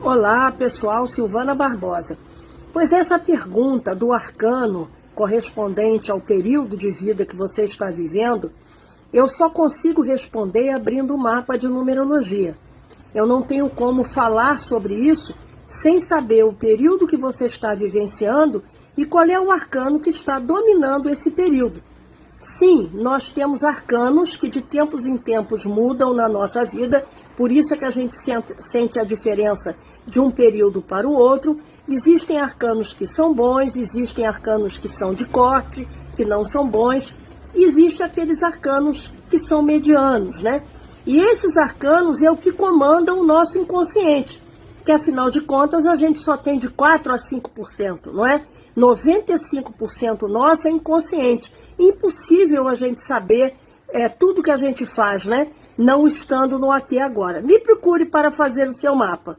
Olá pessoal, Silvana Barbosa. Pois essa pergunta do arcano correspondente ao período de vida que você está vivendo, eu só consigo responder abrindo o mapa de numerologia. Eu não tenho como falar sobre isso sem saber o período que você está vivenciando e qual é o arcano que está dominando esse período. Sim, nós temos arcanos que de tempos em tempos mudam na nossa vida, por isso é que a gente sente a diferença de um período para o outro. Existem arcanos que são bons, existem arcanos que são de corte, que não são bons, existem aqueles arcanos que são medianos, né? E esses arcanos é o que comandam o nosso inconsciente, que afinal de contas a gente só tem de 4 a 5%, não é? 95% nosso é inconsciente. Impossível a gente saber tudo que a gente faz, né? Não estando no aqui e agora. Me procure para fazer o seu mapa.